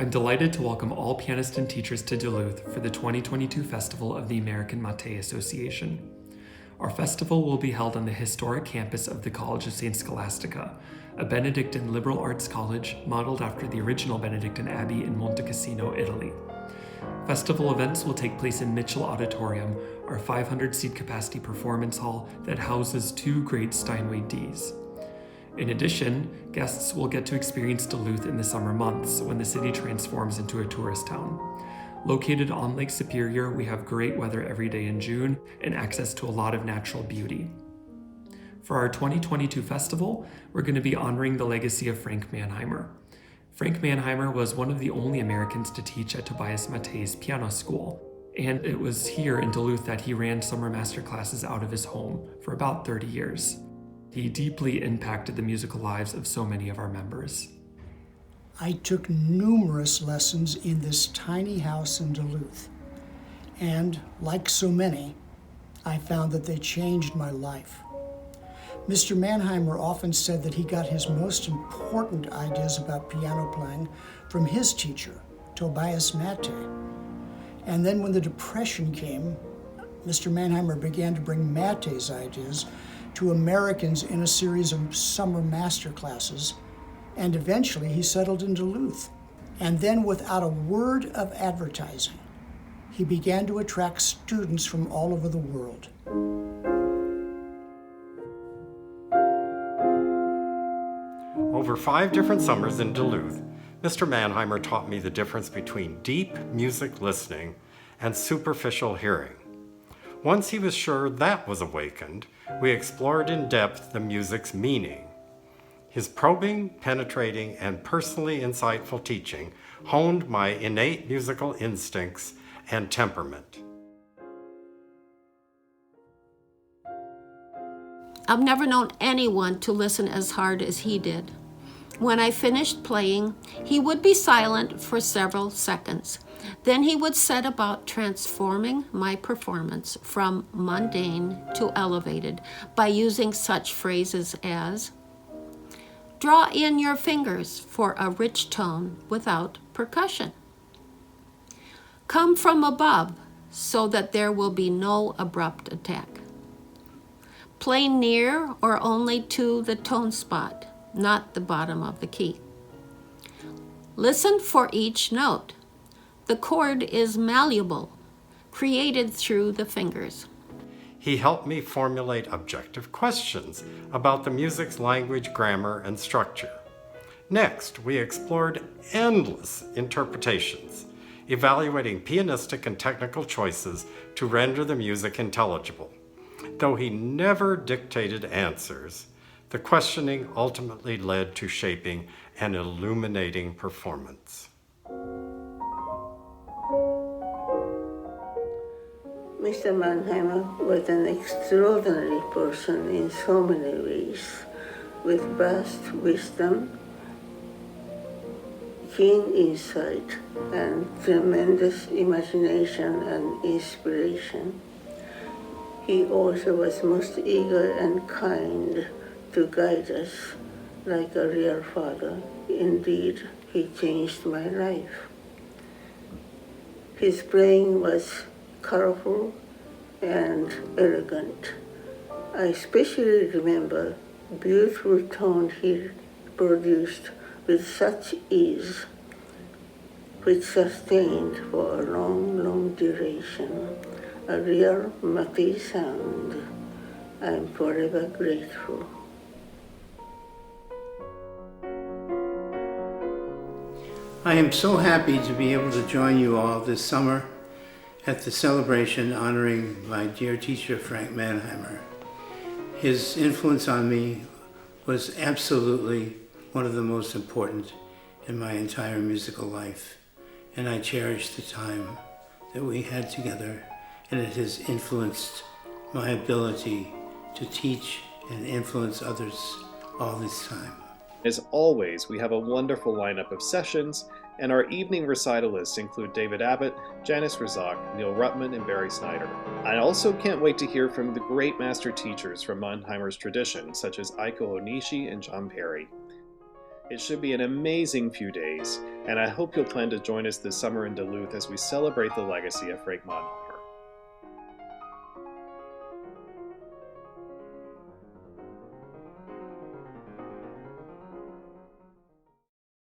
I'm delighted to welcome all pianists and teachers to Duluth for the 2022 Festival of the American Matthay Association. Our festival will be held on the historic campus of the College of St. Scholastica, a Benedictine liberal arts college modeled after the original Benedictine Abbey in Monte Cassino, Italy. Festival events will take place in Mitchell Auditorium, our 500-seat capacity performance hall that houses 2 great Steinway Ds. In addition, guests will get to experience Duluth in the summer months when the city transforms into a tourist town. Located on Lake Superior, we have great weather every day in June and access to a lot of natural beauty. For our 2022 festival, we're going to be honoring the legacy of Frank Mannheimer. Frank Mannheimer was one of the only Americans to teach at Tobias Mattay's piano school, and it was here in Duluth that he ran summer master classes out of his home for about 30 years. He deeply impacted the musical lives of so many of our members. I took numerous lessons in this tiny house in Duluth, and like so many, I found that they changed my life. Mr. Mannheimer often said that he got his most important ideas about piano playing from his teacher, Tobias Matthay. And then when the Depression came, Mr. Mannheimer began to bring Mattay's ideas to Americans in a series of summer master classes, and eventually he settled in Duluth. And then without a word of advertising, he began to attract students from all over the world. Over 5 different summers in Duluth, Mr. Mannheimer taught me the difference between deep music listening and superficial hearing. Once he was sure that was awakened, we explored in depth the music's meaning. His probing, penetrating, and personally insightful teaching honed my innate musical instincts and temperament. I've never known anyone to listen as hard as he did. When I finished playing, he would be silent for several seconds. Then he would set about transforming my performance from mundane to elevated by using such phrases as, "Draw in your fingers for a rich tone without percussion. Come from above so that there will be no abrupt attack. Play near or only to the tone spot, not the bottom of the key. Listen for each note. The chord is malleable, created through the fingers." He helped me formulate objective questions about the music's language, grammar, and structure. Next, we explored endless interpretations, evaluating pianistic and technical choices to render the music intelligible. Though he never dictated answers, the questioning ultimately led to shaping an illuminating performance. Mr. Mannheimer was an extraordinary person in so many ways, with vast wisdom, keen insight, and tremendous imagination and inspiration. He also was most eager and kind to guide us like a real father. Indeed, he changed my life. His playing was colorful and elegant. I especially remember beautiful tones he produced with such ease, which sustained for a long, long duration. A real Matthay sound. I am forever grateful. I am so happy to be able to join you all this summer at the celebration honoring my dear teacher, Frank Mannheimer. His influence on me was absolutely one of the most important in my entire musical life, and I cherish the time that we had together, and it has influenced my ability to teach and influence others all this time. As always, we have a wonderful lineup of sessions, and our evening recitalists include David Abbott, Janice Razak, Neil Ruttman, and Barry Snyder. I also can't wait to hear from the great master teachers from Mannheimer's tradition, such as Aiko Onishi and John Perry. It should be an amazing few days, and I hope you'll plan to join us this summer in Duluth as we celebrate the legacy of Frank Mannheimer.